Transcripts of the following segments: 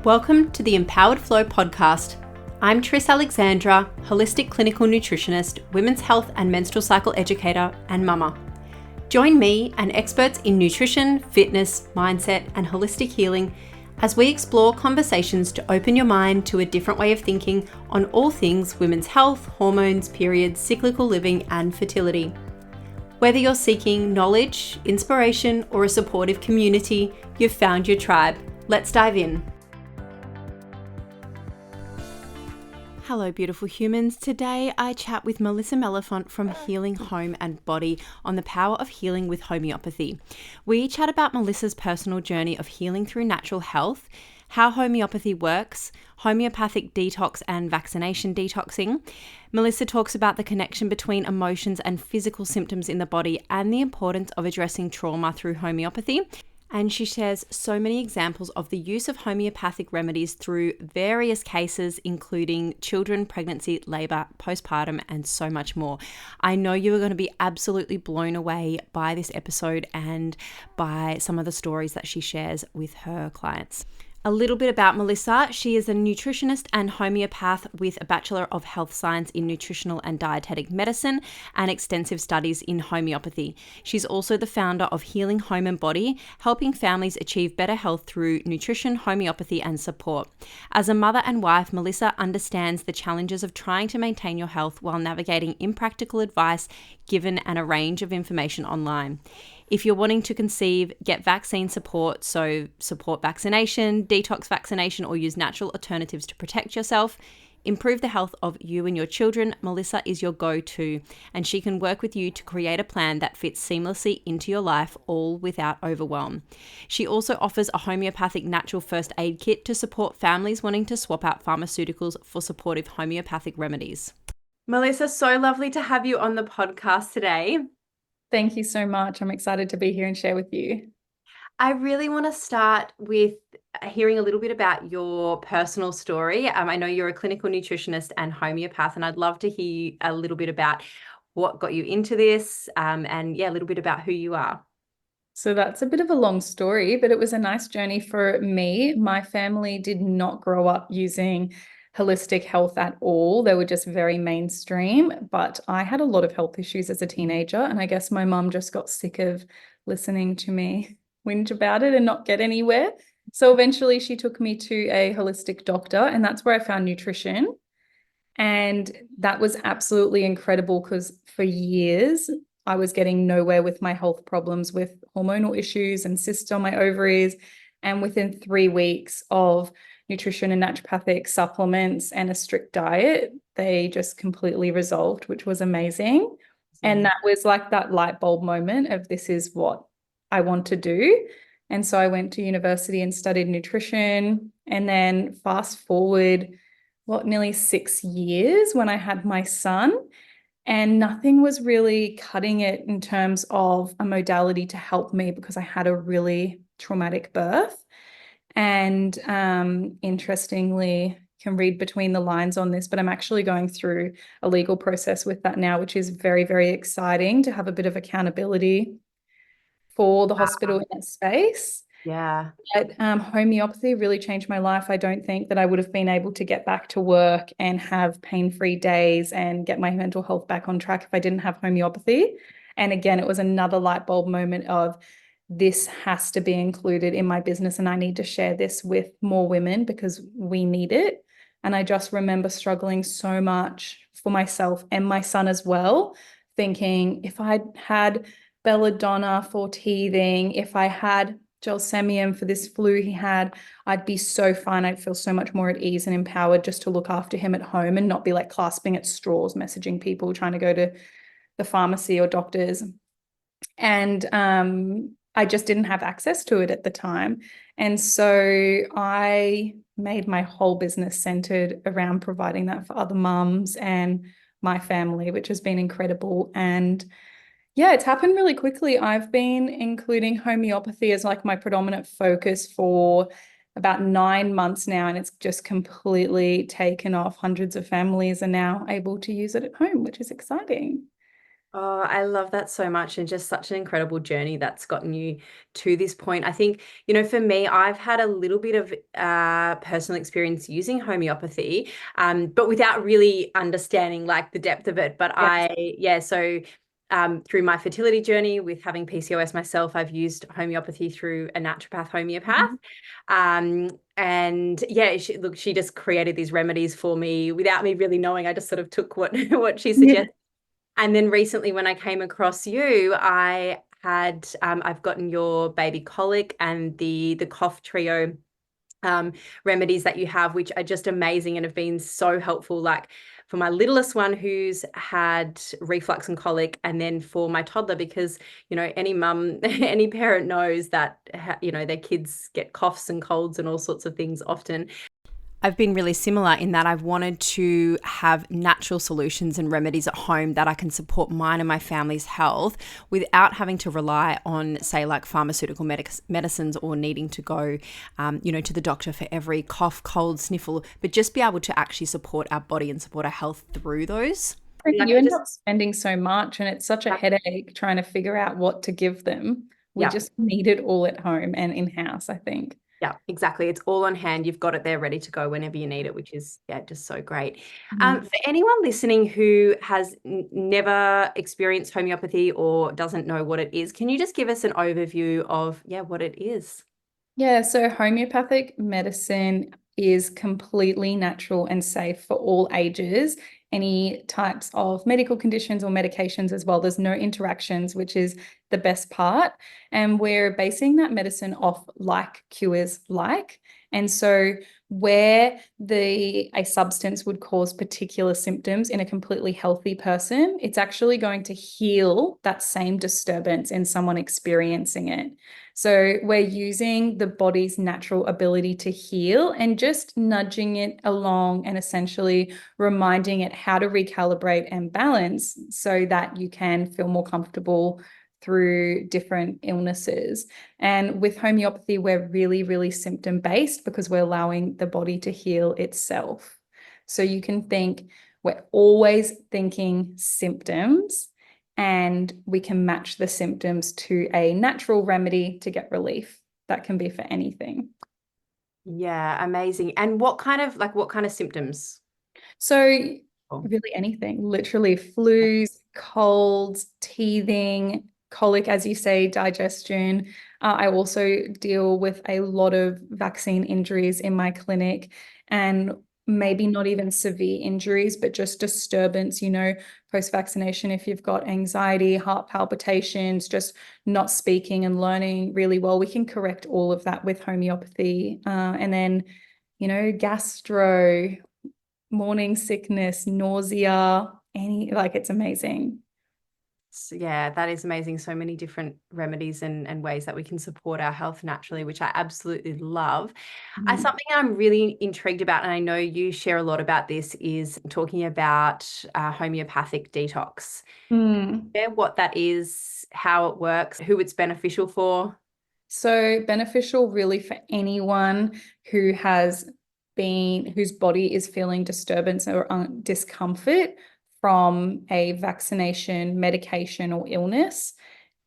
Welcome to the Empowered Flow podcast. I'm Tris Alexandra, holistic clinical nutritionist, women's health and menstrual cycle educator, and mama. Join me and experts in nutrition, fitness, mindset, and holistic healing as we explore conversations to open your mind to a different way of thinking on all things women's health, hormones, periods, cyclical living, and fertility. Whether you're seeking knowledge, inspiration, or a supportive community, you've found your tribe. Let's dive in. Hello, beautiful humans. Today I chat with Melissa Mellifont from Healing Home and Body on the power of healing with homeopathy. We chat about Melissa's personal journey of healing through natural health, how homeopathy works, homeopathic detox and vaccination detoxing. Melissa talks about the connection between emotions and physical symptoms in the body and the importance of addressing trauma through homeopathy. And she shares so many examples of the use of homeopathic remedies through various cases, including children, pregnancy, labor, postpartum, and so much more. I know you are going to be absolutely blown away by this episode and by some of the stories that she shares with her clients. A little bit about Melissa. She is a nutritionist and homeopath with a Bachelor of Health Science in Nutritional and Dietetic Medicine and extensive studies in homeopathy. She's also the founder of Healing Home and Body, helping families achieve better health through nutrition, homeopathy, and support. As a mother and wife, Melissa understands the challenges of trying to maintain your health while navigating impractical advice given and a range of information online. If you're wanting to conceive, get vaccine support, so support vaccination, detox vaccination, or use natural alternatives to protect yourself, improve the health of you and your children, Melissa is your go-to, and she can work with you to create a plan that fits seamlessly into your life, all without overwhelm. She also offers a homeopathic natural first aid kit to support families wanting to swap out pharmaceuticals for supportive homeopathic remedies. Melissa, so lovely to have you on the podcast today. Thank you so much. I'm excited to be here and share with you. I really want to start with hearing a little bit about your personal story. I know you're a clinical nutritionist and homeopath, and I'd love to hear a little bit about what got you into this, and a little bit about who you are. So that's a bit of a long story, but it was a nice journey for me. My family did not grow up using holistic health at all. They were just very mainstream, but I had a lot of health issues as a teenager, and I guess my mum just got sick of listening to me whinge about it and not get anywhere. So eventually she took me to a holistic doctor, and that's where I found nutrition. And that was absolutely incredible because for years I was getting nowhere with my health problems with hormonal issues and cysts on my ovaries. And within 3 weeks of nutrition and naturopathic supplements and a strict diet, they just completely resolved, which was amazing. And that was like that light bulb moment of this is what I want to do. And so I went to university and studied nutrition. And then fast forward, nearly 6 years when I had my son, and nothing was really cutting it in terms of a modality to help me because I had a really traumatic birth. And interestingly, can read between the lines on this, but I'm actually going through a legal process with that now, which is very, very exciting to have a bit of accountability for the hospital in that space. Yeah. But homeopathy really changed my life. I don't think that I would have been able to get back to work and have pain-free days and get my mental health back on track if I didn't have homeopathy. And again, it was another light bulb moment of this has to be included in my business, and I need to share this with more women because we need it. And I just remember struggling so much for myself and my son as well, thinking if I'd had belladonna for teething, if I had gelsemium for this flu he had, I'd be so fine. I'd feel so much more at ease and empowered just to look after him at home and not be like clasping at straws, messaging people, trying to go to the pharmacy or doctors. And I just didn't have access to it at the time. And so I made my whole business centered around providing that for other mums and my family, which has been incredible. And yeah, it's happened really quickly. I've been including homeopathy as like my predominant focus for about 9 months now, and it's just completely taken off. Hundreds of families are now able to use it at home, which is exciting. Oh, I love that so much, and just such an incredible journey that's gotten you to this point. I think, for me, I've had a little bit of personal experience using homeopathy, but without really understanding like the depth of it. But Yes. so through my fertility journey with having PCOS myself, I've used homeopathy through a naturopath homeopath. Mhm. And yeah, she just created these remedies for me without me really knowing. I just sort of took what she Yeah. suggested. And then recently, when I came across you, I've gotten your baby colic and the cough trio remedies that you have, which are just amazing and have been so helpful. Like for my littlest one who's had reflux and colic, and then for my toddler, because any mum, any parent knows that their kids get coughs and colds and all sorts of things often. I've been really similar in that I've wanted to have natural solutions and remedies at home that I can support mine and my family's health without having to rely on, say, like pharmaceutical medicines or needing to go, to the doctor for every cough, cold, sniffle, but just be able to actually support our body and support our health through those. Like You I end just, up spending so much, and it's such a headache trying to figure out what to give them. We yeah. just need it all at home and in-house, I think. Yeah, exactly. It's all on hand. You've got it there ready to go whenever you need it, which is, yeah, just so great. Mhm. For anyone listening who has never experienced homeopathy or doesn't know what it is, can you just give us an overview of, yeah, what it is? Yeah, so homeopathic medicine is completely natural and safe for all ages, any types of medical conditions or medications as well. There's no interactions, which is the best part. And we're basing that medicine off like cures like. And so where a substance would cause particular symptoms in a completely healthy person, it's actually going to heal that same disturbance in someone experiencing it. So we're using the body's natural ability to heal and just nudging it along and essentially reminding it how to recalibrate and balance so that you can feel more comfortable through different illnesses. And with homeopathy, we're really, really symptom based because we're allowing the body to heal itself. So you can think we're always thinking symptoms, and we can match the symptoms to a natural remedy to get relief. That can be for anything. Yeah, amazing. And what kind of symptoms? So, Oh, really anything, literally flus, colds, teething, colic, as you say, digestion. I also deal with a lot of vaccine injuries in my clinic, and maybe not even severe injuries, but just disturbance, post vaccination. If you've got anxiety, heart palpitations, just not speaking and learning really well, we can correct all of that with homeopathy. And then, gastro, morning sickness, nausea, it's amazing. so yeah, that is amazing. So many different remedies and ways that we can support our health naturally, which I absolutely love. Mhm. Something I'm really intrigued about, and I know you share a lot about this, is talking about homeopathic detox. Mm. Yeah, what that is, how it works, who it's beneficial for. So beneficial really for anyone who whose body is feeling disturbance or discomfort from a vaccination, medication, or illness.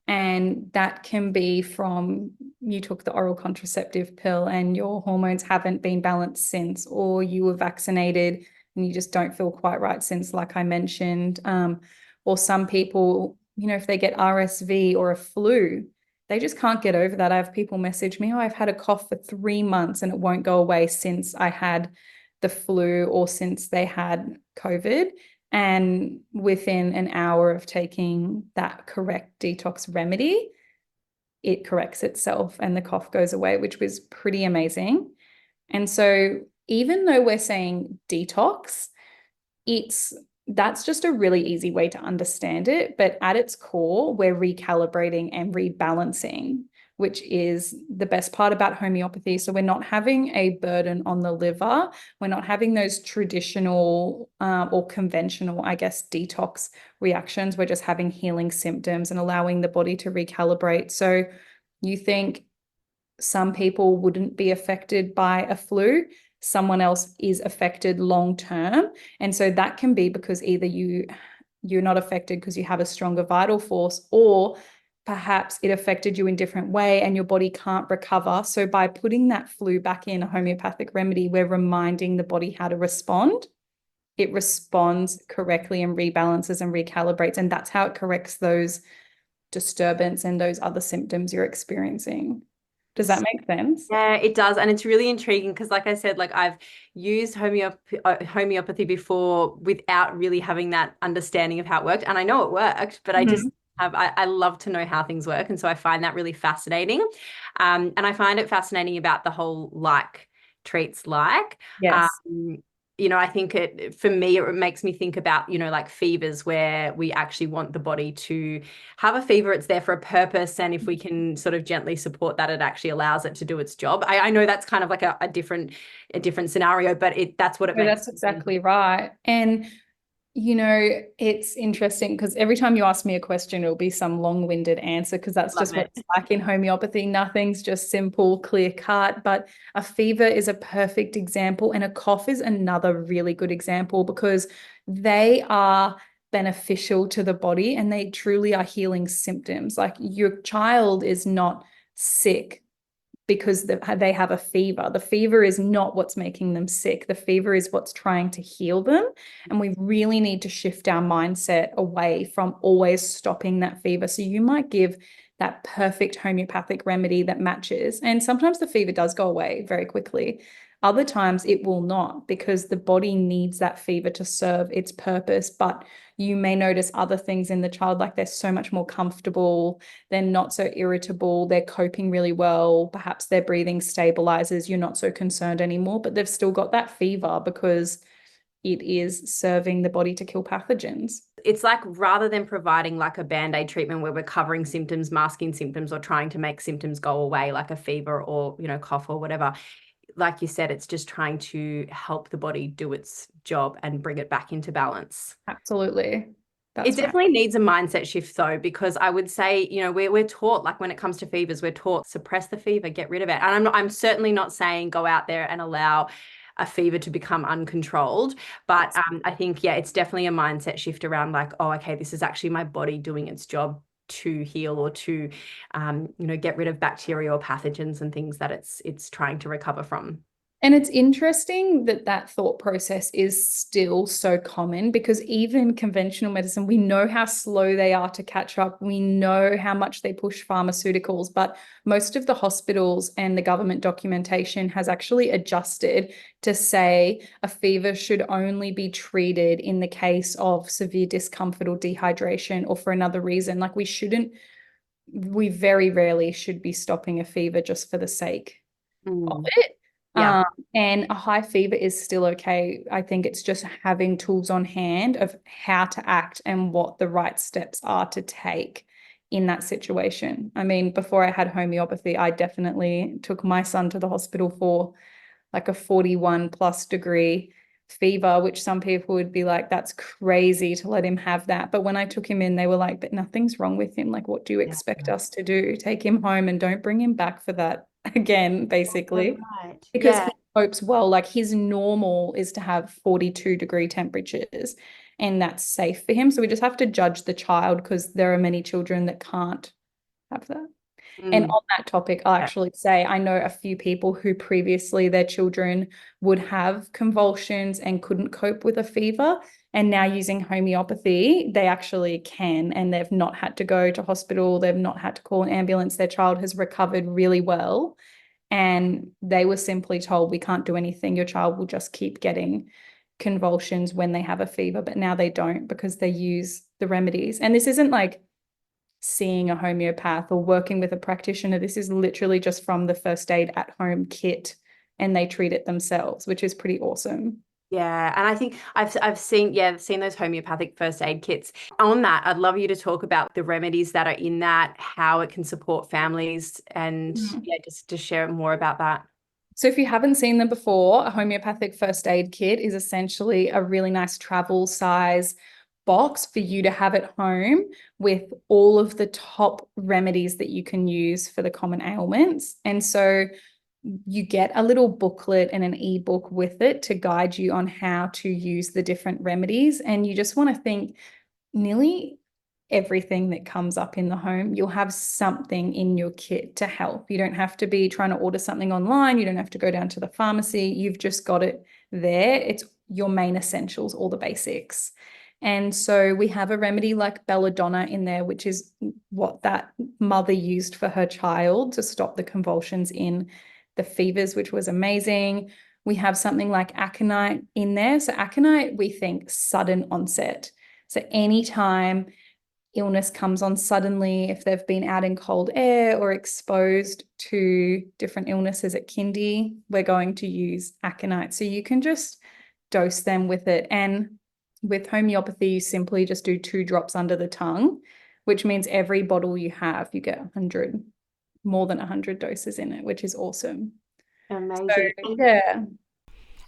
And that can be from you took the oral contraceptive pill and your hormones haven't been balanced since, or you were vaccinated and you just don't feel quite right since, like I mentioned. Or some people, if they get RSV or a flu, they just can't get over that. I have people message me, oh, I've had a cough for 3 months and it won't go away since I had the flu or since they had COVID. And within an hour of taking that correct detox remedy, it corrects itself and the cough goes away, which was pretty amazing. And so, even though we're saying detox, it's that's just a really easy way to understand it. But at its core, we're recalibrating and rebalancing, which is the best part about homeopathy. So we're not having a burden on the liver. We're not having those traditional or conventional, I guess, detox reactions. We're just having healing symptoms and allowing the body to recalibrate. So you think some people wouldn't be affected by a flu, someone else is affected long term. And so that can be because either you you're not affected because you have a stronger vital force, or perhaps it affected you in a different way and your body can't recover. So by putting that flu back in a homeopathic remedy, we're reminding the body how to respond. It responds correctly and rebalances and recalibrates. And that's how it corrects those disturbance and those other symptoms you're experiencing. Does that make sense? Yeah, it does. And it's really intriguing because, like I said, like I've used homeopathy before without really having that understanding of how it worked. And I know it worked, but I love to know how things work. And so I find that really fascinating. And I find it fascinating about the whole like treats like. Yes. I think for me, it makes me think about, like fevers where we actually want the body to have a fever. It's there for a purpose. And if we can sort of gently support that, it actually allows it to do its job. I know that's kind of like a different scenario, but that's what it No, makes. that's exactly right. And it's interesting because every time you ask me a question, it'll be some long-winded answer because that's Love just what it. it's like in homeopathy. Nothing's just simple, clear cut. But a fever is a perfect example, and a cough is another really good example because they are beneficial to the body and they truly are healing symptoms. Like your child is not sick because they have a fever. The fever is not what's making them sick. The fever is what's trying to heal them. And we really need to shift our mindset away from always stopping that fever. So you might give that perfect homeopathic remedy that matches. And sometimes the fever does go away very quickly. Other times it will not because the body needs that fever to serve its purpose. But you may notice other things in the child, like they're so much more comfortable, they're not so irritable, they're coping really well, perhaps their breathing stabilizes, you're not so concerned anymore, but they've still got that fever because it is serving the body to kill pathogens. It's like rather than providing like a band-aid treatment where we're covering symptoms, masking symptoms, or trying to make symptoms go away, like a fever or, cough or whatever, like you said, it's just trying to help the body do its job and bring it back into balance. Absolutely. It That's right. definitely needs a mindset shift though, because I would say, we're taught, like when it comes to fevers, we're taught suppress the fever, get rid of it. And I'm certainly not saying go out there and allow a fever to become uncontrolled, but I think, yeah, it's definitely a mindset shift around like, oh, okay, this is actually my body doing its job to heal or to, get rid of bacteria or pathogens and things that it's trying to recover from. And it's interesting that that thought process is still so common because even conventional medicine, we know how slow they are to catch up. We know how much they push pharmaceuticals, but most of the hospitals and the government documentation has actually adjusted to say a fever should only be treated in the case of severe discomfort or dehydration or for another reason. Like we very rarely should be stopping a fever just for the sake of it. Yeah. And a high fever is still okay. I think it's just having tools on hand of how to act and what the right steps are to take in that situation. I mean, before I had homeopathy, I definitely took my son to the hospital for like a 41 plus degree fever, which some people would be like, that's crazy to let him have that. But when I took him in, they were like, but nothing's wrong with him. Like, what do you expect us to do? Take him home and don't bring him back for that again, basically. Right. Because Yeah. he copes well. Like his normal is to have 42-degree temperatures, and that's safe for him. So we just have to judge the child because there are many children that can't have that. And Mm. on that topic, I'll actually say I know a few people who previously their children would have convulsions and couldn't cope with a fever. And now using homeopathy, they actually can, and they've not had to go to hospital. They've not had to call an ambulance. Their child has recovered really well. And they were simply told, we can't do anything. Your child will just keep getting convulsions when they have a fever. But now they don't because they use the remedies. And this isn't like seeing a homeopath or working with a practitioner. This is literally just from the first aid at home kit and they treat it themselves, which is pretty awesome. Yeah, and I think I've seen those homeopathic first aid kits. On that, I'd love you to talk about the remedies that are in that, how it can support families, and yeah, just to share more about that. So if you haven't seen them before, a homeopathic first aid kit is essentially a really nice travel size box for you to have at home with all of the top remedies that you can use for the common ailments. And so you get a little booklet and an ebook with it to guide you on how to use the different remedies. And you just want to think, nearly everything that comes up in the home, you'll have something in your kit to help. You don't have to be trying to order something online. You don't have to go down to the pharmacy. You've just got it there. It's your main essentials, all the basics. And so we have a remedy like belladonna in there, which is what that mother used for her child to stop the convulsions in the fevers, which was amazing. We have something like aconite in there. So aconite, we think sudden onset. So anytime illness comes on suddenly, if they've been out in cold air or exposed to different illnesses at kindy, we're going to use aconite. So you can just dose them with it. And with homeopathy, you simply just do 2 drops under the tongue, which means every bottle you have, you get 100, more than 100 doses in it, which is awesome. Amazing. So, yeah.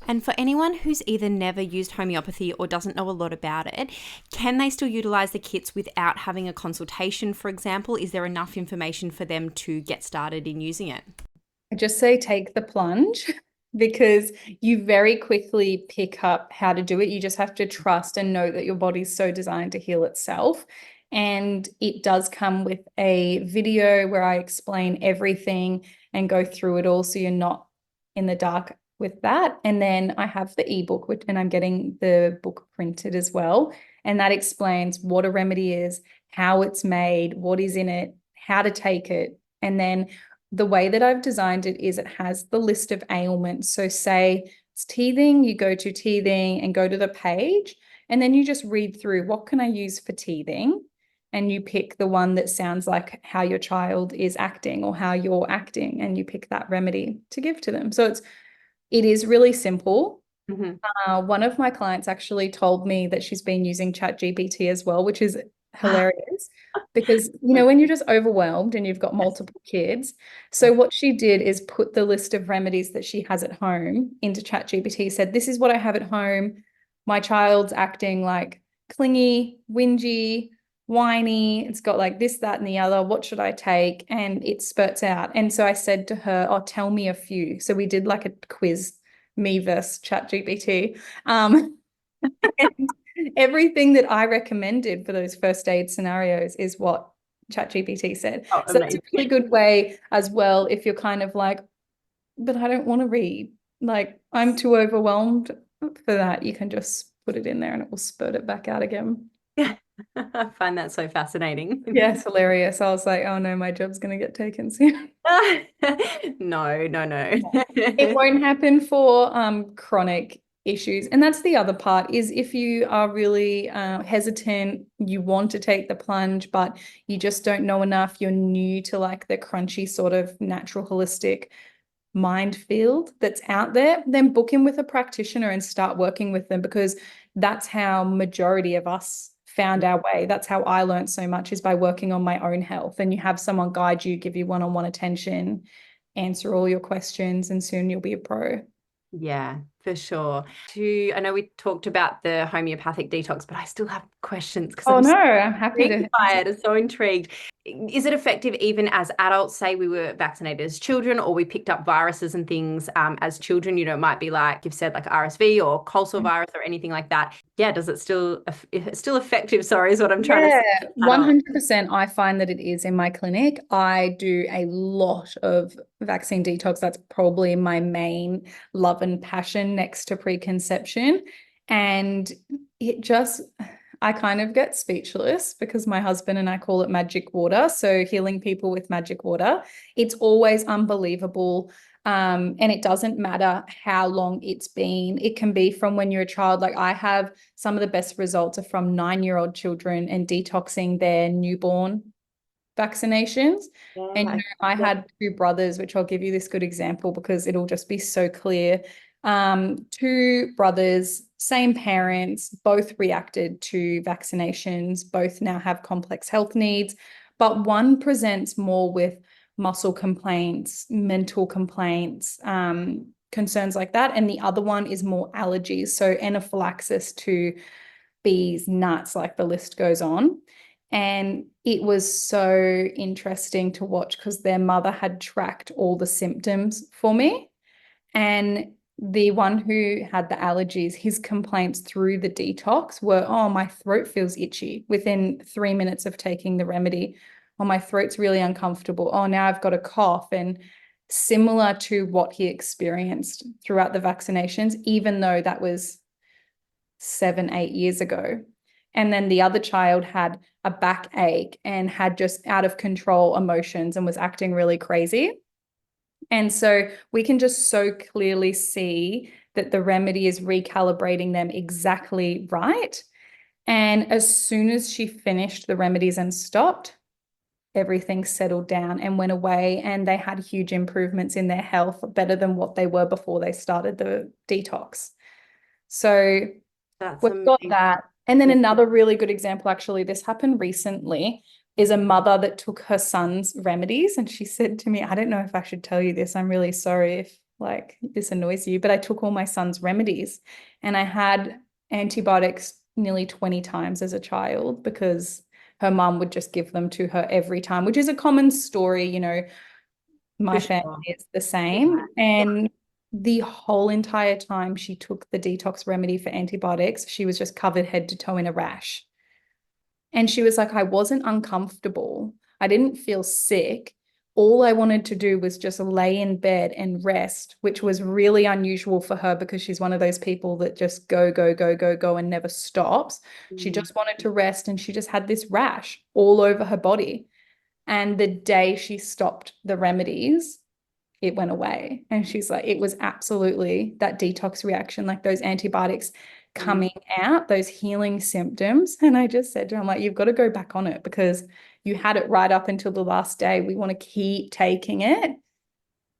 And for anyone who's either never used homeopathy or doesn't know a lot about it, can they still utilize the kits without having a consultation, for example? Is there enough information for them to get started in using it? I just say take the plunge because you very quickly pick up how to do it. You just have to trust and know that your body's so designed to heal itself. And it does come with a video where I explain everything and go through it all so you're not in the dark with that. And then I have the ebook, and I'm getting the book printed as well. And that explains what a remedy is, how it's made, what is in it, how to take it. And then the way that I've designed it is it has the list of ailments. So say it's teething, you go to teething and go to the page, and then you just read through what can I use for teething? And you pick the one that sounds like how your child is acting or how you're acting, and you pick that remedy to give to them. So it is really simple. One of my clients actually told me that she's been using ChatGPT as well, which is hilarious because, when you're just overwhelmed and you've got multiple kids. So what she did is put the list of remedies that she has at home into ChatGPT, said, this is what I have at home. My child's acting like clingy, whingy, whiny. It's got like this, that, and the other. What should I take? And it spurts out. And so I said to her, oh, tell me a few. So we did like a quiz, me versus ChatGPT. And everything that I recommended for those first aid scenarios is what ChatGPT said. Oh, so that's a really good way as well if you're kind of like, but I don't want to read. Like, I'm too overwhelmed for that. You can just put it in there and it will spurt it back out again. I find that so fascinating. Yeah, it's hilarious. I was like, oh no, my job's going to get taken soon. No. It won't happen for chronic issues. And that's the other part is if you are really hesitant, you want to take the plunge, but you just don't know enough, you're new to like the crunchy sort of natural holistic mind field that's out there, then book in with a practitioner and start working with them, because that's how majority of us found our way. That's how I learned so much, is by working on my own health. And you have someone guide you, give you one-on-one attention, answer all your questions, and soon you'll be a pro. Yeah, for sure. I know we talked about the homeopathic detox, but I still have questions because Oh I'm no, so I'm happy to. intrigued by it. So intrigued. Is it effective even as adults? Say we were vaccinated as children, or we picked up viruses and things as children. It might be like you've said, like RSV or cold virus or anything like that. Yeah, does it still? If it's still effective? Sorry, is what I'm trying to say. 100%. I find that it is in my clinic. I do a lot of vaccine detox. That's probably my main love and passion next to preconception. And I kind of get speechless because my husband and I call it magic water. So healing people with magic water. It's always unbelievable. And it doesn't matter how long it's been. It can be from when you're a child. Like I have some of the best results are from 9-year-old children and detoxing their newborn vaccinations. Yeah, And I had 2 brothers, which I'll give you this good example because it'll just be so clear. 2 brothers, same parents, both reacted to vaccinations, both now have complex health needs, but one presents more with muscle complaints, mental complaints, concerns like that. And the other one is more allergies. So anaphylaxis to bees, nuts, like the list goes on. And it was so interesting to watch because their mother had tracked all the symptoms for me. And the one who had the allergies, his complaints through the detox were, oh, my throat feels itchy within 3 minutes of taking the remedy. Oh, my throat's really uncomfortable. Oh, now I've got a cough. And similar to what he experienced throughout the vaccinations, even though that was 7, 8 years ago. And then the other child had a backache and had just out of control emotions and was acting really crazy. And so we can just so clearly see that the remedy is recalibrating them exactly right. And as soon as she finished the remedies and stopped, everything settled down and went away. And they had huge improvements in their health, better than what they were before they started the detox. So That's we've got amazing. that. And then another really good example, actually, this happened recently, is a mother that took her son's remedies. And she said to me, I don't know if I should tell you this. I'm really sorry if like this annoys you, but I took all my son's remedies and I had antibiotics nearly 20 times as a child because her mum would just give them to her every time, which is a common story. For My family sure. is the same. And the whole entire time she took the detox remedy for antibiotics, she was just covered head to toe in a rash. And she was like, I wasn't uncomfortable. I didn't feel sick. All I wanted to do was just lay in bed and rest, which was really unusual for her because she's one of those people that just go, go, go, go, go and never stops. She Mm. just wanted to rest and she just had this rash all over her body. And the day she stopped the remedies, it went away. And she's like, it was absolutely that detox reaction, like those antibiotics Mm. coming out, those healing symptoms. And I just said to her, I'm like, you've got to go back on it because you had it right up until the last day. We want to keep taking it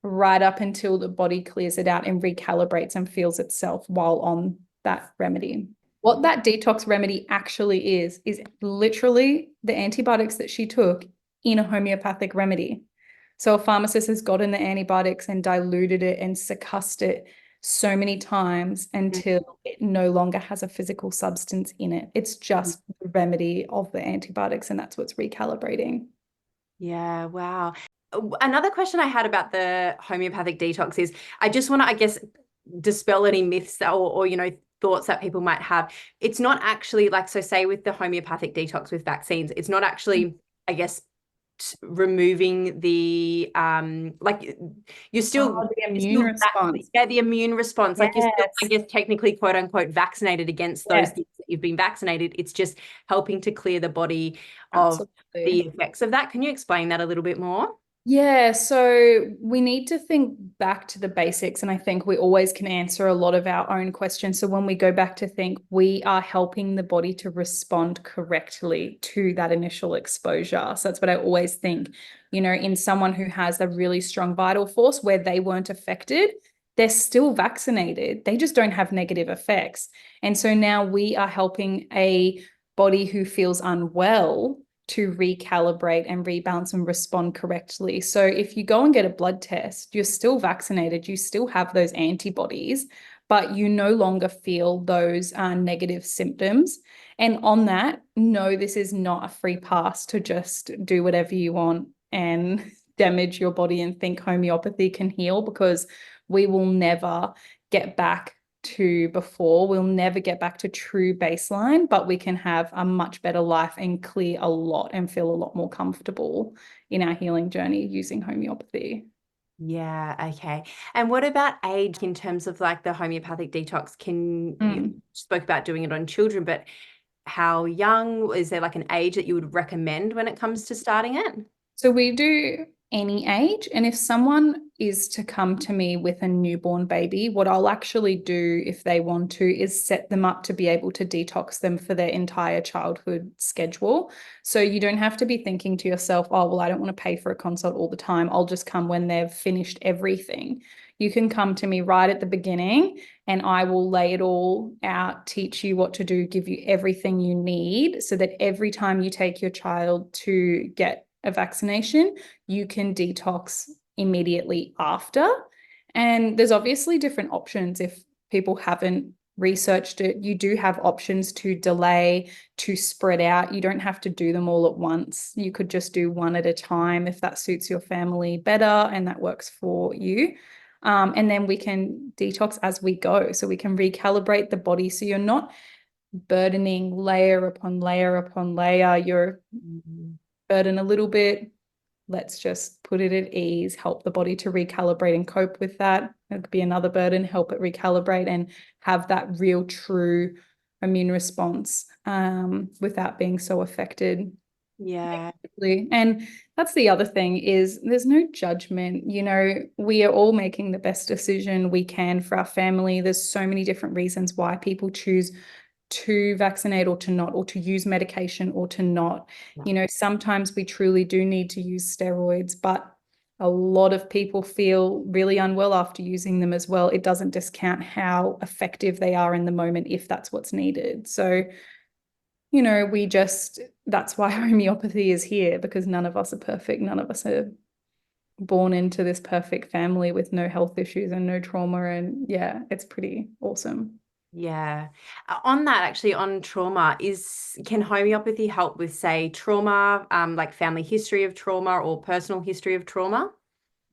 right up until the body clears it out and recalibrates and feels itself while on that remedy. What that detox remedy actually is literally the antibiotics that she took in a homeopathic remedy. So a pharmacist has gotten the antibiotics and diluted it and succussed it so many times Mm. until it no longer has a physical substance in it. It's just the remedy of the antibiotics, and that's what's recalibrating. Yeah, wow. Another question I had about the homeopathic detox is I just want to, I guess, dispel any myths or thoughts that people might have. It's not actually like, so say with the homeopathic detox with vaccines, it's not actually, I guess, removing the like you're still Oh, the you're immune still response. yeah, the immune response, like you're still, I Yes. guess, technically quote unquote vaccinated against those Yes, things that you've been vaccinated. It's just helping to clear the body of the absolutely. effects of that. Can you explain that a little bit more? Yeah, so we need to think back to the basics, and I think we always can answer a lot of our own questions. So when we go back to think, we are helping the body to respond correctly to that initial exposure. So that's what I always think, in someone who has a really strong vital force where they weren't affected, they're still vaccinated. They just don't have negative effects. And so now we are helping a body who feels unwell to recalibrate and rebalance and respond correctly. So if you go and get a blood test, you're still vaccinated, you still have those antibodies, but you no longer feel those negative symptoms. And on that, no, this is not a free pass to just do whatever you want and damage your body and think homeopathy can heal, because we will never get back to before. We'll never get back to true baseline, but we can have a much better life and clear a lot and feel a lot more comfortable in our healing journey using homeopathy. Yeah, okay. And what about age in terms of like the homeopathic detox? You Mm. spoke about doing it on children, but how young? Is there like an age that you would recommend when it comes to starting it? So we do any age. And if someone is to come to me with a newborn baby, what I'll actually do if they want to is set them up to be able to detox them for their entire childhood schedule. So you don't have to be thinking to yourself, oh, well, I don't want to pay for a consult all the time. I'll just come when they've finished everything. You can come to me right at the beginning and I will lay it all out, teach you what to do, give you everything you need so that every time you take your child to get a vaccination, you can detox immediately after. And there's obviously different options if people haven't researched it. You do have options to delay, to spread out. You don't have to do them all at once. You could just do one at a time if that suits your family better and that works for you. And then we can detox as we go. So we can recalibrate the body. So you're not burdening layer upon layer upon layer. You're burden a little bit. Let's just put it at ease, help the body to recalibrate and cope with that. It could be another burden, help it recalibrate and have that real, true immune response without being so affected. Yeah. And that's the other thing is there's no judgment. We are all making the best decision we can for our family. There's so many different reasons why people choose to vaccinate or to not, or to use medication or to not. Sometimes we truly do need to use steroids, but a lot of people feel really unwell after using them as well. It doesn't discount how effective they are in the moment if that's what's needed. So, that's why homeopathy is here, because none of us are perfect. None of us are born into this perfect family with no health issues and no trauma. And yeah, it's pretty awesome. Yeah. On that, actually, on trauma, can homeopathy help with, say, trauma, like family history of trauma or personal history of trauma?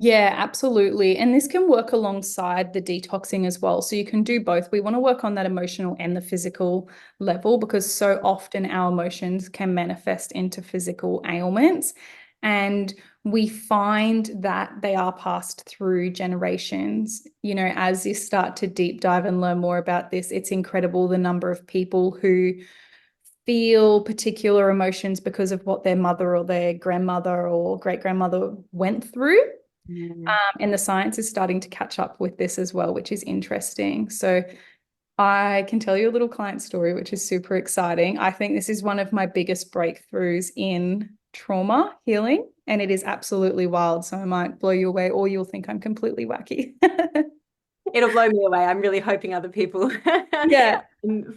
Yeah, absolutely. And this can work alongside the detoxing as well. So you can do both. We want to work on that emotional and the physical level, because so often our emotions can manifest into physical ailments. And we find that they are passed through generations. As you start to deep dive and learn more about this, it's incredible the number of people who feel particular emotions because of what their mother or their grandmother or great grandmother went through. And the science is starting to catch up with this as well, which is interesting. So I can tell you a little client story, which is super exciting. I think this is one of my biggest breakthroughs in trauma healing, and it is absolutely wild. So I might blow you away, or you'll think I'm completely wacky. It'll blow me away. I'm really hoping other people Yeah.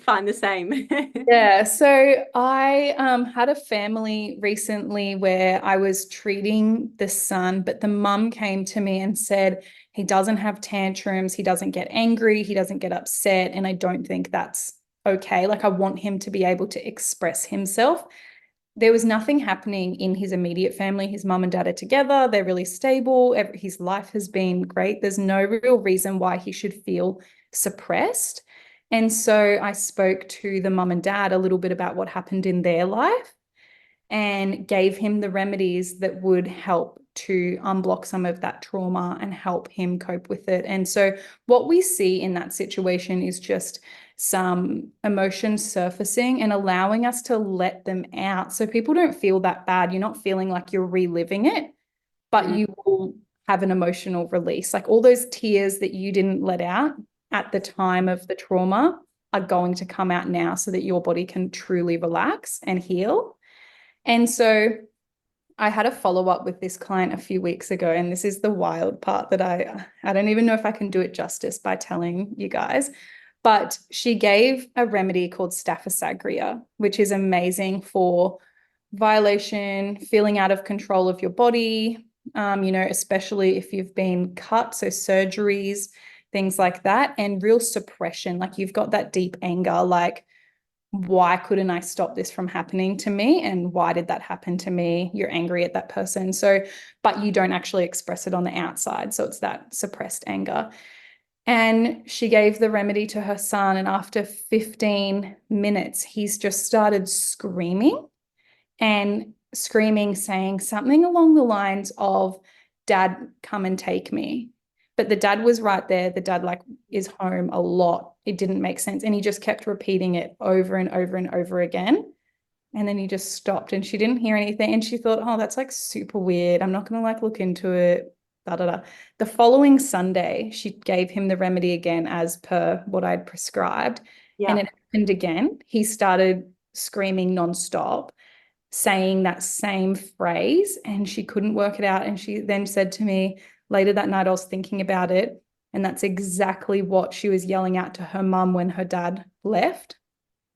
find the same. Yeah, so I had a family recently where I was treating the son, but the mum came to me and said he doesn't have tantrums, he doesn't get angry, he doesn't get upset, and I don't think that's okay. Like, I want him to be able to express himself. There was nothing happening in his immediate family. His mum and dad are together, they're really stable, his life has been great. There's no real reason why he should feel suppressed. And so I spoke to the mum and dad a little bit about what happened in their life and gave him the remedies that would help to unblock some of that trauma and help him cope with it. And so what we see in that situation is just some emotions surfacing and allowing us to let them out. So people don't feel that bad. You're not feeling like you're reliving it, but you will have an emotional release. Like, all those tears that you didn't let out at the time of the trauma are going to come out now, so that your body can truly relax and heal. And so I had a follow-up with this client a few weeks ago, and this is the wild part that I don't even know if I can do it justice by telling you guys, but she gave a remedy called staphysagria, which is amazing for violation, feeling out of control of your body, especially if you've been cut, so surgeries, things like that, and real suppression. Like, you've got that deep anger, like, why couldn't I stop this from happening to me? And why did that happen to me? You're angry at that person. So, but you don't actually express it on the outside. So it's that suppressed anger. And she gave the remedy to her son. And after 15 minutes, he's just started screaming and screaming, saying something along the lines of, "Dad, come and take me." But the dad was right there. The dad, like, is home a lot. It didn't make sense. And he just kept repeating it over and over and over again. And then he just stopped, and she didn't hear anything. And she thought, oh, that's like super weird. I'm not going to like look into it. Da, da, da. The following Sunday, she gave him the remedy again as per what I'd prescribed. And Yeah. it happened again. He started screaming nonstop, saying that same phrase, and she couldn't work it out. And she then said to me later that night, I was thinking about it, and that's exactly what she was yelling out to her mum when her dad left,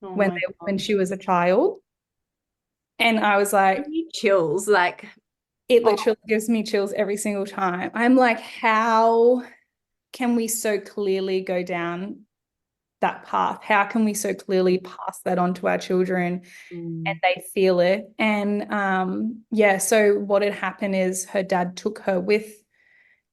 Oh when my when gosh. she was a child. And I was like, Give me chills. Like, it oh, literally gives me chills every single time. I'm like, how can we so clearly go down that path? How can we so clearly pass that on to our children and they feel it? And yeah, so what had happened is her dad took her with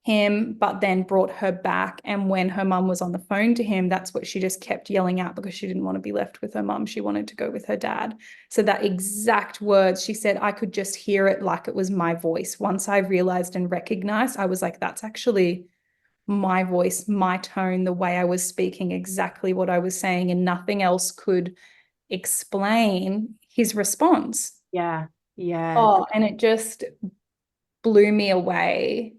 him, but then brought her back. And when her mum was on the phone to him, that's what she just kept yelling out because she didn't want to be left with her mum. She wanted to go with her dad. So that exact words, she said, I could just hear it like it was my voice. Once I realized and recognized, I was like, that's actually my voice, my tone, the way I was speaking, exactly what I was saying, and nothing else could explain his response. Yeah. Yeah. Oh, and it just blew me away.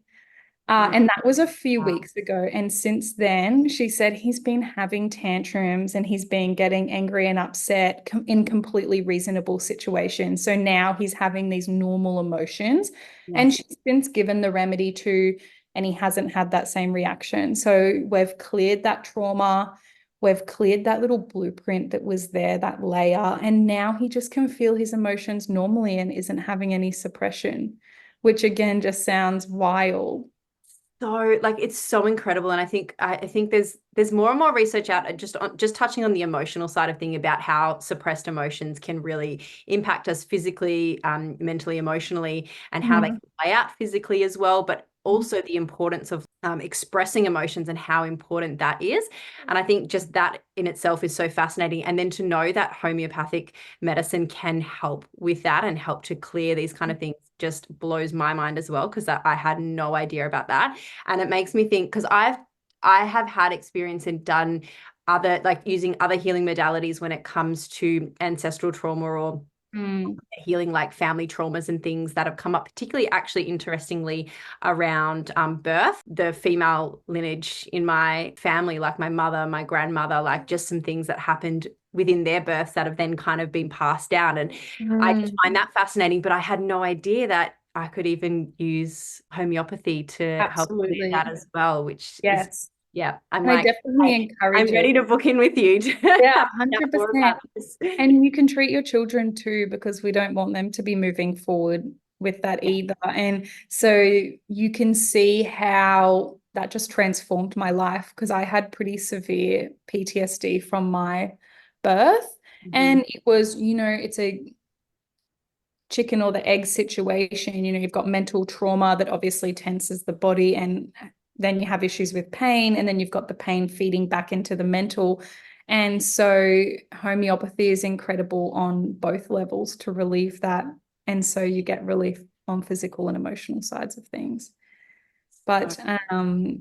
And that was a few weeks ago. And since then, she said he's been having tantrums and he's been getting angry and upset in completely reasonable situations. So now he's having these normal emotions. And Yes. she's since given the remedy to, and he hasn't had that same reaction. So we've cleared that trauma. We've cleared that little blueprint that was there, that layer. And now he just can feel his emotions normally and isn't having any suppression, which again just sounds wild. So like it's so incredible, and I think there's more and more research out just touching on the emotional side of thing about how suppressed emotions can really impact us physically, mentally, emotionally, and how they Mhm. can play out physically as well, but also the importance of expressing emotions and how important that is. And I think just that in itself is so fascinating. And then to know that homeopathic medicine can help with that and help to clear these kind of things just blows my mind as well, because I had no idea about that. And it makes me think, because I have had experience and done other, like using other healing modalities when it comes to ancestral trauma or Mm. healing like family traumas and things that have come up, particularly actually interestingly around birth, the female lineage in my family, like my mother, my grandmother, like just some things that happened within their births that have then kind of been passed down. And I just find Mm. that fascinating, but I had no idea that I could even use homeopathy to help clear that Absolutely. as well, which is, Yes. yeah, I'm And I like, definitely hey, I'm encourage it. ready to book in with you to Yeah, have a chat more 100%. about this. And you can treat your children too, because we don't want them to be moving forward with that Yeah. either. And so you can see how that just transformed my life, because I had pretty severe PTSD from my birth. Mhm. And it was, it's a chicken or the egg situation. You've got mental trauma that obviously tenses the body, and then you have issues with pain, and then you've got the pain feeding back into the mental. And so homeopathy is incredible on both levels to relieve that. And so you get relief on physical and emotional sides of things. So But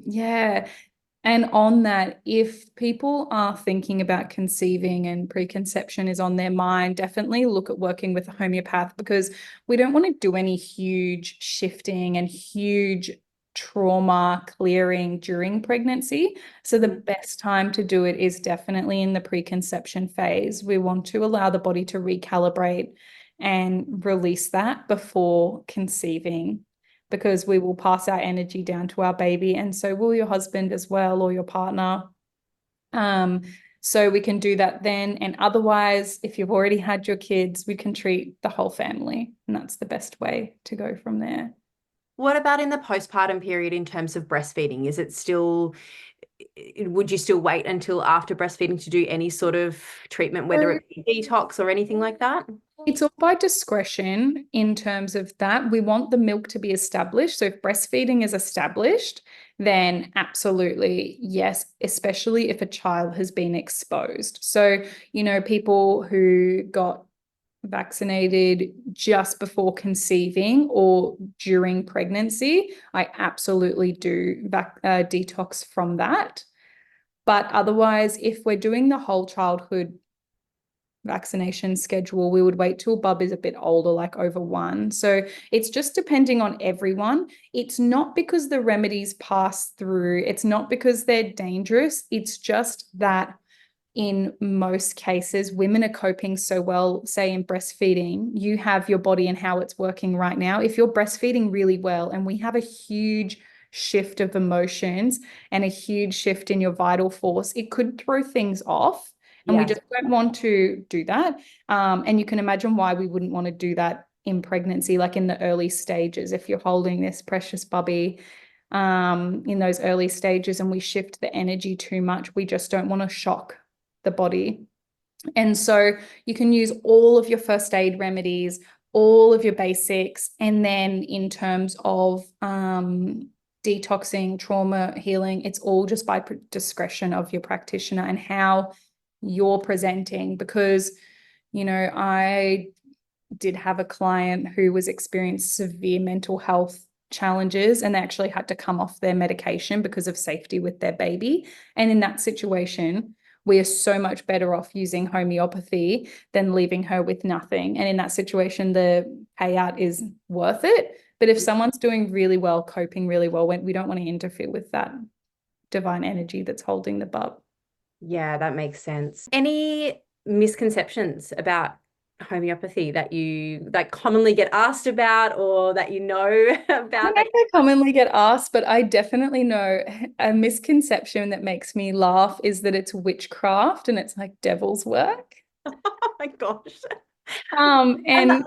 yeah, and on that, if people are thinking about conceiving and preconception is on their mind, definitely look at working with a homeopath, because we don't want to do any huge shifting and huge trauma clearing during pregnancy. So the best time to do it is definitely in the preconception phase. We want to allow the body to recalibrate and release that before conceiving, because we will pass our energy down to our baby, and so will your husband as well, or your partner. Um, so we can do that then. And otherwise, if you've already had your kids, we can treat the whole family. And that's the best way to go from there. what about in the postpartum period in terms of breastfeeding? Would you still wait until after breastfeeding to do any sort of treatment, whether So it be detox or anything like that? it's all by discretion in terms of that. We want the milk to be established. So if breastfeeding is established, then absolutely yes, especially if a child has been exposed. So, people who got vaccinated just before conceiving or during pregnancy, I absolutely do detox from that. But otherwise, if we're doing the whole childhood vaccination schedule, we would wait till bub is a bit older, like over 1. So it's just depending on everyone. It's not because the remedies pass through, it's not because they're dangerous. It's just that in most cases, women are coping so well, say in breastfeeding. You have your body and how it's working right now. If you're breastfeeding really well, and we have a huge shift of emotions and a huge shift in your vital force, it could throw things off. And we Yes. just don't want to do that. And you can imagine why we wouldn't want to do that in pregnancy, like in the early stages. If you're holding this precious bubby in those early stages and we shift the energy too much, we just don't want to shock the body. And so you can use all of your first aid remedies, all of your basics. And then in terms of detoxing, trauma healing, it's all just by discretion of your practitioner and how you're presenting. Because, I did have a client who was experiencing severe mental health challenges, and they actually had to come off their medication because of safety with their baby. And in that situation, we are so much better off using homeopathy than leaving her with nothing. And in that situation, the payout is worth it. But if someone's doing really well, coping really well, we don't want to interfere with that divine energy that's holding the bub. Yeah, that makes sense. Any misconceptions about homeopathy that you commonly get asked about, or that about? I commonly get asked, but I definitely know a misconception that makes me laugh is that it's witchcraft and it's like devil's work. Oh my gosh. And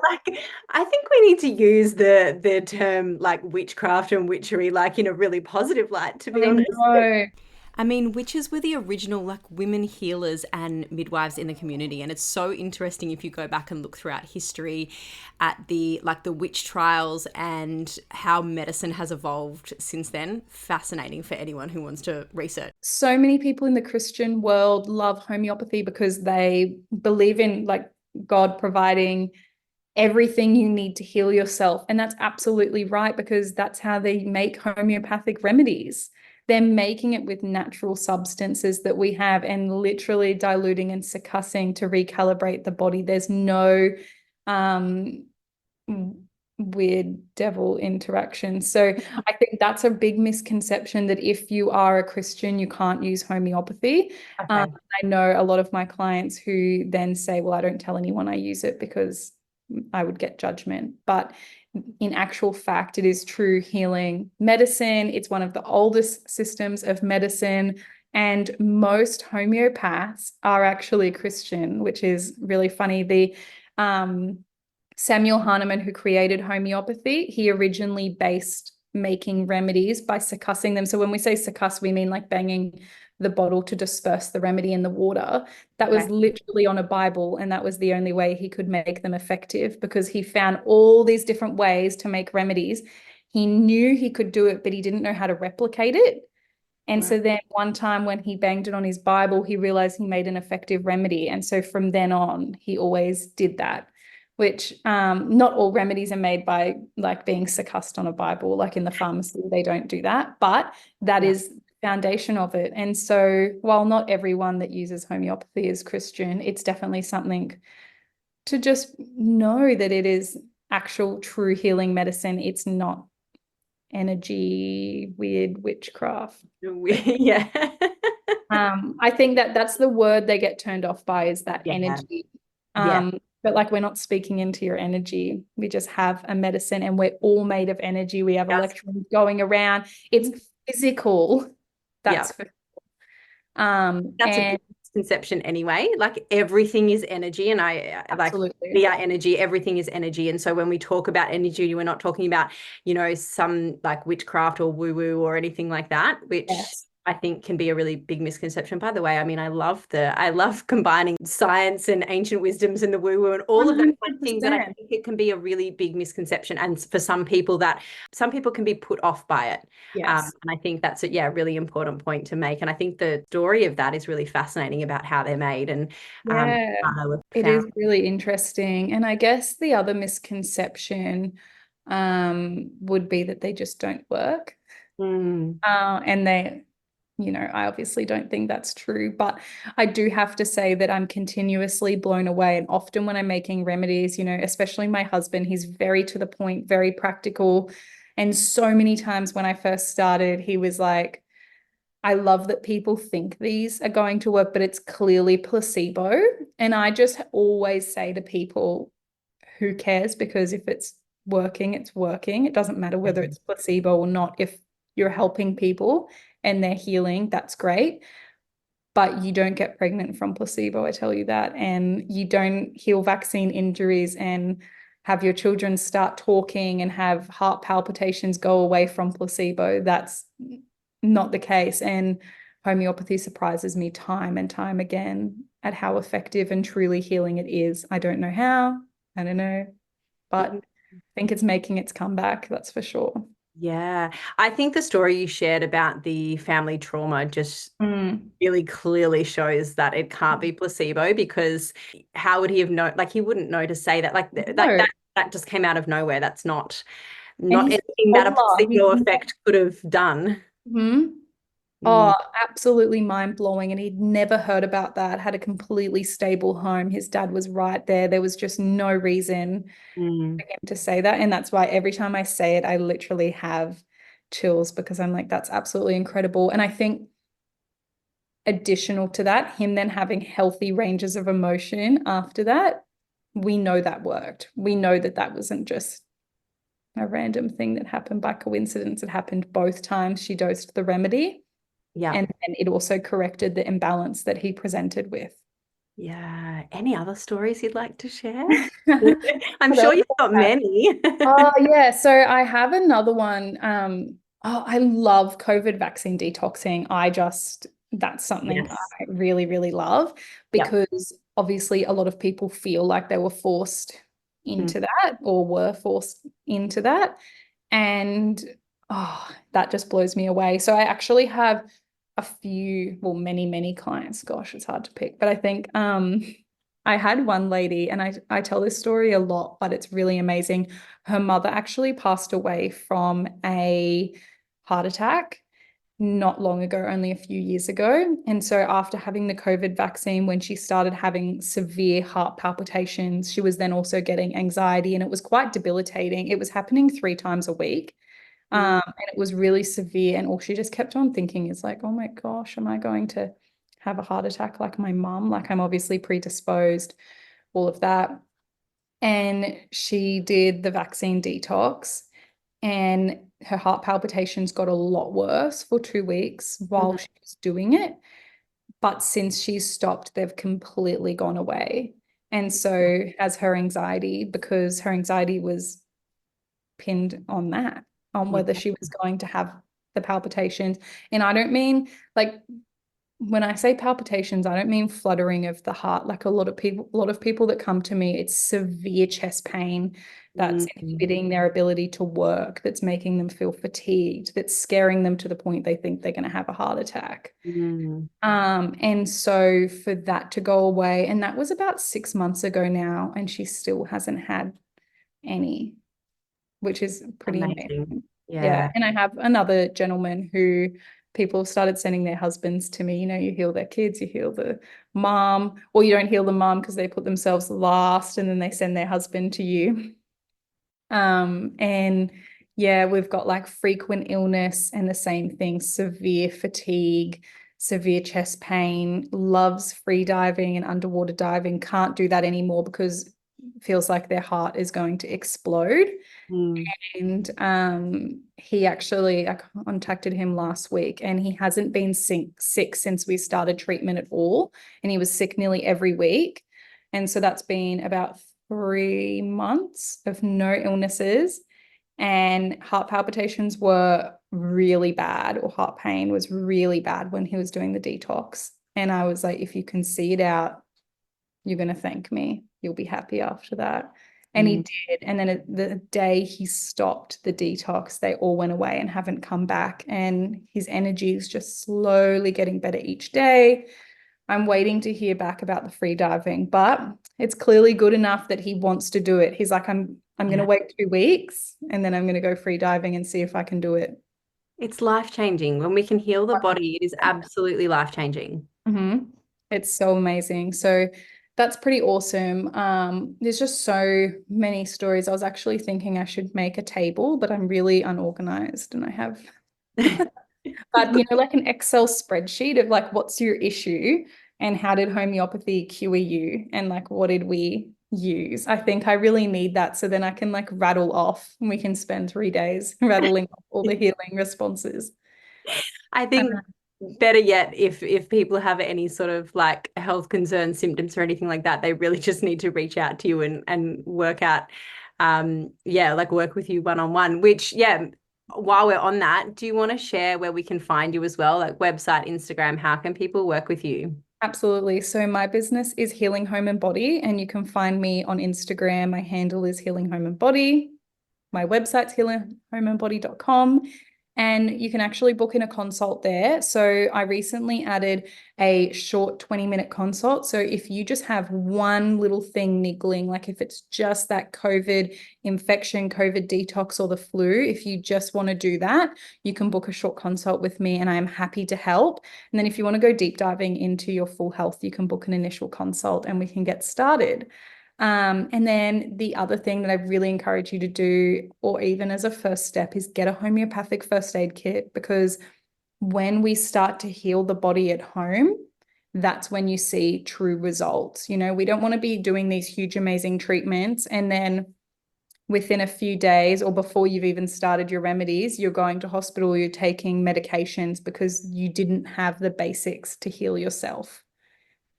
I think we need to use the term like witchcraft and witchery in a really positive light, to be I honest. know. I mean, witches were the original women healers and midwives in the community, and it's so interesting if you go back and look throughout history at the witch trials and how medicine has evolved since then. Fascinating for anyone who wants to research. So many people in the Christian world love homeopathy because they believe in God providing everything you need to heal yourself. And that's absolutely right, because that's how they make homeopathic remedies. They're making it with natural substances that we have and literally diluting and succussing to recalibrate the body. There's no weird devil interaction. So I think that's a big misconception, that if you are a Christian, you can't use homeopathy. Okay. I know a lot of my clients who then say, well, I don't tell anyone I use it because I would get judgment. But in actual fact, it is true healing medicine. It's one of the oldest systems of medicine. And most homeopaths are actually Christian, which is really funny. The Samuel Hahnemann, who created homeopathy, he originally based making remedies by succussing them. So when we say succuss, we mean banging the bottle to disperse the remedy in the water. That was literally on a Bible, and that was the only way he could make them effective, because he found all these different ways to make remedies. He knew he could do it, but he didn't know how to replicate it. And so then one time when he banged it on his Bible, he realized he made an effective remedy. And so from then on, he always did that, which not all remedies are made by being succussed on a Bible. In the pharmacy, they don't do that, but that is the foundation of it. And so while not everyone that uses homeopathy is Christian, it's definitely something to just know that it is actual true healing medicine. It's not energy, weird witchcraft. Yeah. I think that's the word they get turned off by, is that energy. But we're not speaking into your energy. We just have a medicine, and we're all made of energy. We have electrons going around. It's physical. That's for that's a big misconception anyway. Everything is energy, and absolutely. We are energy. Everything is energy. And so when we talk about energy, we're not talking about some witchcraft or woo woo or anything like that, which I think can be a really big misconception. By the way, I mean, I love combining science and ancient wisdoms and the woo woo and all of those things, that I think it can be a really big misconception. And for some people can be put off by it. Yes. And I think that's a really important point to make. And I think the story of that is really fascinating, about how they're made. And it is really interesting. And I guess the other misconception would be that they just don't work. And they, I obviously don't think that's true, but I do have to say that I'm continuously blown away. And often when I'm making remedies, especially my husband, he's very to the point, very practical. And so many times when I first started, he was like, I love that people think these are going to work, but it's clearly placebo. And I just always say to people, who cares? Because if it's working, it's working. It doesn't matter whether it's placebo or not. If you're helping people and they're healing, that's great. But you don't get pregnant from placebo, I tell you that. And you don't heal vaccine injuries and have your children start talking and have heart palpitations go away from placebo. That's not the case. And homeopathy surprises me time and time again at how effective and truly healing it is. I don't know how, I don't know, but I think it's making its comeback, that's for sure. Yeah. I think the story you shared about the family trauma just Mm. really clearly shows that it can't be placebo, because how would he have known? Like, he wouldn't know to say that. Like No. that just came out of nowhere. That's And not he's a anything that a toddler. placebo effect could have done. Mhm. Mm, Oh, absolutely mind blowing. And he'd never heard about that, had a completely stable home. His dad was right there. There was just no reason mm, for him to say that. And that's why every time I say it, I literally have chills because I'm like, that's absolutely incredible. And I think additional to that, him then having healthy ranges of emotion after that, we know that worked. We know that that wasn't just a random thing that happened by coincidence. It happened both times she dosed the remedy. yeah. And then it also corrected the imbalance that he presented with. Yeah. Any other stories you'd like to share? I'm What sure else you've do got I have? many. Oh, yeah. So I have another one. Oh, I love COVID vaccine detoxing. That's something Yes. I really, really love Yep. because obviously a lot of people feel like they were forced Mm, into that or were forced into that. And oh, that just blows me away. So I actually have a few, well, many, many clients. Gosh, it's hard to pick, but I think I had one lady, and I tell this story a lot, but it's really amazing. Her mother actually passed away from a heart attack not long ago, only a few years ago. And so after having the COVID vaccine, when she started having severe heart palpitations, she was then also getting anxiety, and it was quite debilitating. It was happening 3 times a week. mm, And it was really severe. And all she just kept on thinking is like, oh my gosh, am I going to have a heart attack like my mum? Like I'm obviously predisposed, all of that. And she did the vaccine detox, and her heart palpitations got a lot worse for 2 weeks while mhm, she was doing it. But since she's stopped, they've completely gone away. And so has her anxiety, because her anxiety was pinned on that, on yeah. whether she was going to have the palpitations. And I don't mean like when I say palpitations, I don't mean fluttering of the heart. Like a lot of people that come to me, it's severe chest pain that's Mm, inhibiting their ability to work, that's making them feel fatigued, that's scaring them to the point they think they're going to have a heart attack. mm. And so for that to go away, and that was about 6 months ago now, and she still hasn't had any, which is pretty Amazing. amazing. Yeah. Yeah. And I have another gentleman who people have started sending their husbands to me. You know, you heal their kids, you heal the mom, or you don't heal the mom because they put themselves last and then they send their husband to you. And yeah, we've got like frequent illness and the same thing, severe fatigue, severe chest pain, loves free diving and underwater diving, can't do that anymore because feels like their heart is going to explode. Mm, And he actually, I contacted him last week, and he hasn't been sick since we started treatment at all. And he was sick nearly every week. And so that's been about 3 months of no illnesses. And heart palpitations were really bad, or heart pain was really bad when he was doing the detox. And I was like, if you can see it out, you're going to thank me. You'll be happy after that. And he mm, did. And then the day he stopped the detox, they all went away and haven't come back. And his energy is just slowly getting better each day. I'm waiting to hear back about the free diving, but it's clearly good enough that he wants to do it. He's like, I'm going to yeah. wait 2 weeks and then I'm going to go free diving and see if I can do it. It's life-changing. When we can heal the body, it is absolutely life-changing. Mm-hmm. It's so amazing. So that's pretty awesome. There's just so many stories. I was actually thinking I should make a table, but I'm really unorganized and I have, but like an Excel spreadsheet of like, what's your issue and how did homeopathy cure you and like, what did we use? I think I really need that. So then I can like rattle off and we can spend 3 days rattling off all the healing responses. I think better yet, if people have any sort of like health concerns, symptoms, or anything like that, they really just need to reach out to you and work out, yeah, like work with you one-on-one. Which, yeah, while we're on that, do you want to share where we can find you as well, like website, Instagram? How can people work with you? Absolutely. So my business is Healing Home and Body, and you can find me on Instagram. My handle is Healing Home and Body. my website's healinghomeandbody.com. And you can actually book in a consult there. So I recently added a short 20-minute consult. So if you just have one little thing niggling, like if it's just that COVID infection, COVID detox, or the flu, if you just want to do that, you can book a short consult with me and I am happy to help. And then if you want to go deep diving into your full health, you can book an initial consult and we can get started. And then the other thing that I really encourage you to do, or even as a first step, is get a homeopathic first aid kit, because when we start to heal the body at home, that's when you see true results. You know, we don't want to be doing these huge, amazing treatments and then within a few days or before you've even started your remedies, you're going to hospital, you're taking medications because you didn't have the basics to heal yourself.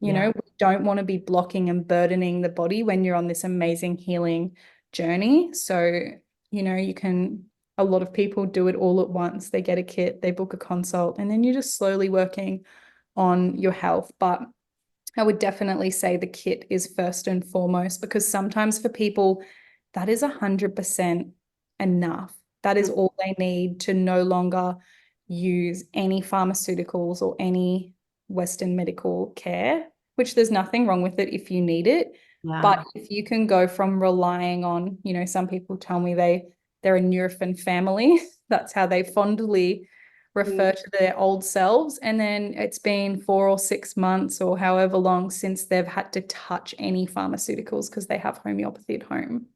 You know, we don't want to be blocking and burdening the body when you're on this amazing healing journey. So, you know, a lot of people do it all at once. They get a kit, they book a consult, and then you're just slowly working on your health. But I would definitely say the kit is first and foremost, because sometimes for people, that is 100% enough. That is all they need to no longer use any pharmaceuticals or any Western medical care, which there's nothing wrong with it if you need it. But if you can go from relying on, you know, some people tell me they're a Nurofen family. That's how they fondly refer to their old selves. And then it's been 4 or 6 months or however long since they've had to touch any pharmaceuticals because they have homeopathy at home.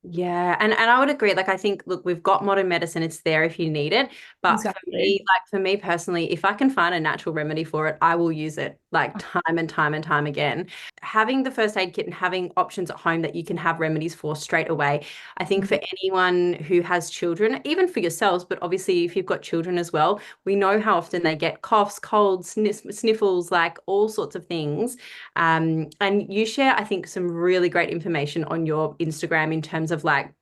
Yeah, and I would agree. Like, I think, look, we've got modern medicine, it's there if you need it. But Exactly. for me personally, if I can find a natural remedy for it, I will use it like time and time and time again. Having the first aid kit and having options at home that you can have remedies for straight away. I think for anyone who has children, even for yourselves, but obviously if you've got children as well, we know how often they get coughs, colds, sniffles, like all sorts of things. And you share, I think, some really great information on your Instagram in terms of like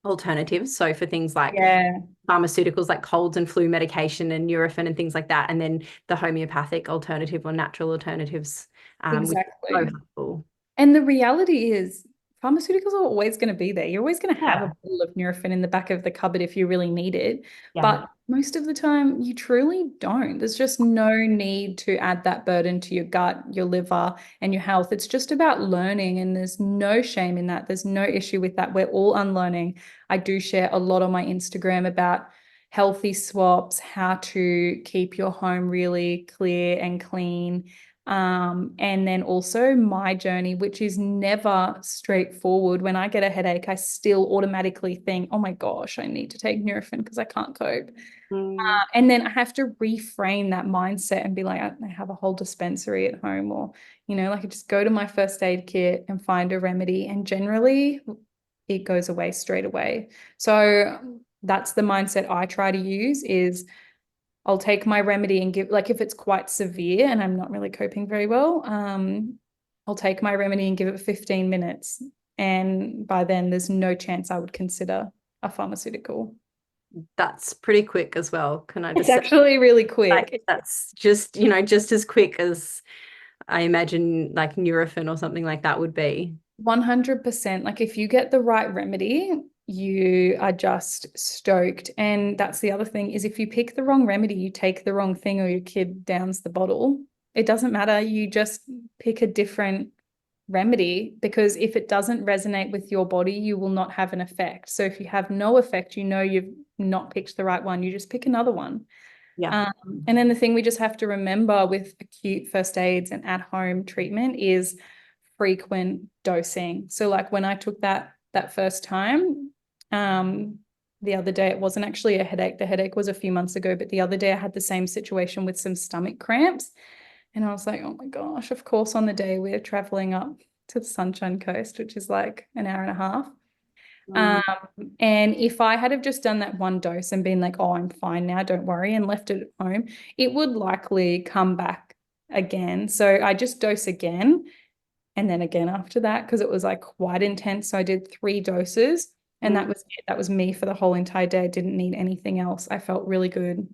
alternatives. So for things like Yeah, pharmaceuticals, like colds and flu medication and Nurofen and things like that, and then the homeopathic alternative or natural alternatives, which is so exactly. helpful. And the reality is, pharmaceuticals are always going to be there. You're always going to have a Yeah. bottle of Nurofen in the back of the cupboard if you really need it. Yeah. But most of the time, you truly don't. There's just no need to add that burden to your gut, your liver, and your health. It's just about learning, and there's no shame in that. There's no issue with that. We're all unlearning. I do share a lot on my Instagram about healthy swaps, how to keep your home really clear and clean, and then also my journey, which is never straightforward. When I get a headache, I still automatically think, oh my gosh, I need to take Nurofen because I can't cope. Mm. And then I have to reframe that mindset and be like, I have a whole dispensary at home, or, you know, like I just go to my first aid kit and find a remedy. And generally it goes away straight away. So that's the mindset I try to use is I'll take my remedy and give, like if it's quite severe and I'm not really coping very well, I'll take my remedy and give it 15 minutes. And by then there's no chance I would consider a pharmaceutical. That's pretty quick as well. Can I It's just say, actually really like, quick. that's just, you know, just as quick as I imagine like Nurofen or something like that would be. 100%. Like if you get the right remedy, you are just stoked. And that's the other thing is if you pick the wrong remedy, you take the wrong thing or your kid downs the bottle. It doesn't matter. You just pick a different remedy, because if it doesn't resonate with your body, you will not have an effect. So if you have no effect, you know you've not picked the right one. You just pick another one. Yeah. And then the thing we just have to remember with acute first aids and at-home treatment is frequent dosing. So like when I took that first time, the other day, it wasn't actually a headache. The headache was a few months ago, but the other day I had the same situation with some stomach cramps. And I was like, oh my gosh, of course, on the day we're traveling up to the Sunshine Coast, which is like an hour and a half. Mm. And if I had have just done that one dose and been like, oh, I'm fine now, don't worry, and left it at home, it would likely come back again. So I just dose again and then again after that, because it was like quite intense. So I did 3 doses and that Mm. was it. That was me for the whole entire day. I didn't need anything else. I felt really good.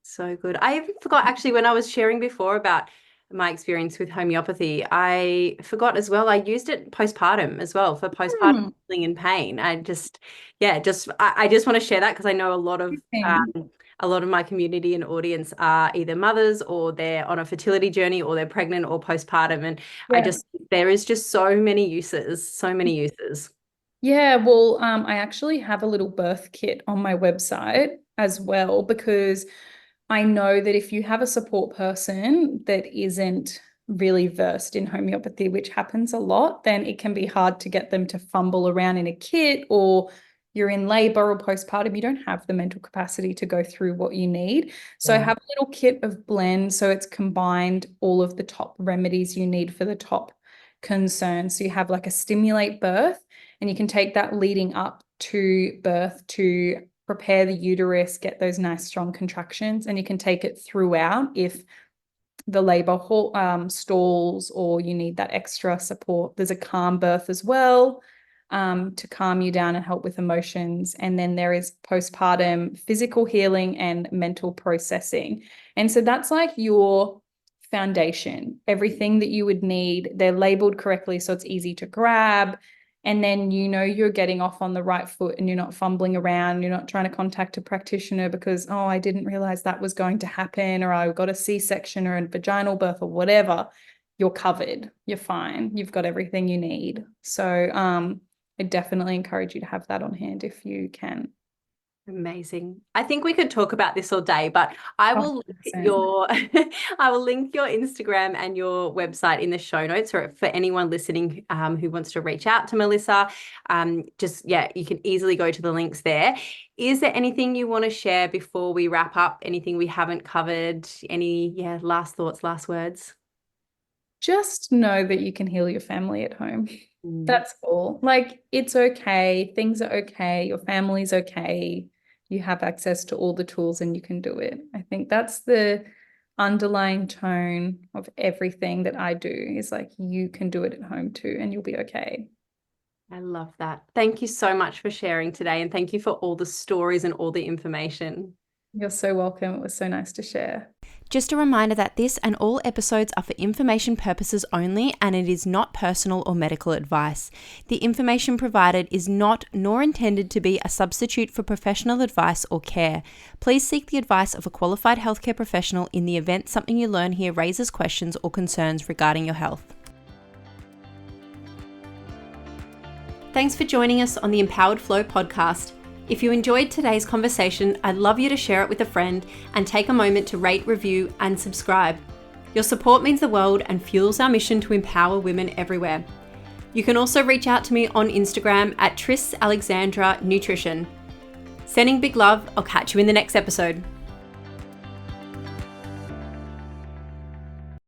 So good. I even forgot actually when I was sharing before about my experience with homeopathy. I forgot as well, I used it postpartum as well for postpartum Hmm. healing and pain. I just want to share that because I know a lot of my community and audience are either mothers or they're on a fertility journey or they're pregnant or postpartum. And Yeah. there is just so many uses, so many uses. Yeah, well, I actually have a little birth kit on my website as well, because I know that if you have a support person that isn't really versed in homeopathy, which happens a lot, then it can be hard to get them to fumble around in a kit, or you're in labor or postpartum, you don't have the mental capacity to go through what you need. So I Yeah. have a little kit of blends. So it's combined all of the top remedies you need for the top concerns. So you have like a stimulate birth, and you can take that leading up to birth to prepare the uterus, get those nice strong contractions, and you can take it throughout if the labor stalls or you need that extra support. There's a calm birth as well, to calm you down and help with emotions. And then there is postpartum physical healing and mental processing. And so that's like your foundation, everything that you would need. They're labeled correctly, so it's easy to grab. And then you're getting off on the right foot and you're not fumbling around. You're not trying to contact a practitioner because, oh, I didn't realize that was going to happen, or I got a C-section or a vaginal birth or whatever. You're covered. You're fine. You've got everything you need. So I definitely encourage you to have that on hand if you can. Amazing. I think we could talk about this all day, but I will link 100%. I will link your Instagram and your website in the show notes for anyone listening who wants to reach out to Melissa. You can easily go to the links there. Is there anything you want to share before we wrap up? Anything we haven't covered? Any last thoughts, last words? Just know that you can heal your family at home. Mm. That's all. Like, it's okay. Things are okay. Your family's okay. You have access to all the tools and you can do it. I think that's the underlying tone of everything that I do, is like, you can do it at home too, and you'll be okay. I love that. Thank you so much for sharing today, and thank you for all the stories and all the information. You're so welcome. It was so nice to share. Just a reminder that this and all episodes are for information purposes only, and it is not personal or medical advice. The information provided is not nor intended to be a substitute for professional advice or care. Please seek the advice of a qualified healthcare professional in the event something you learn here raises questions or concerns regarding your health. Thanks for joining us on the Empowered Flow podcast. If you enjoyed today's conversation, I'd love you to share it with a friend and take a moment to rate, review, and subscribe. Your support means the world and fuels our mission to empower women everywhere. You can also reach out to me on Instagram at Tris Alexandra Nutrition. Sending big love. I'll catch you in the next episode.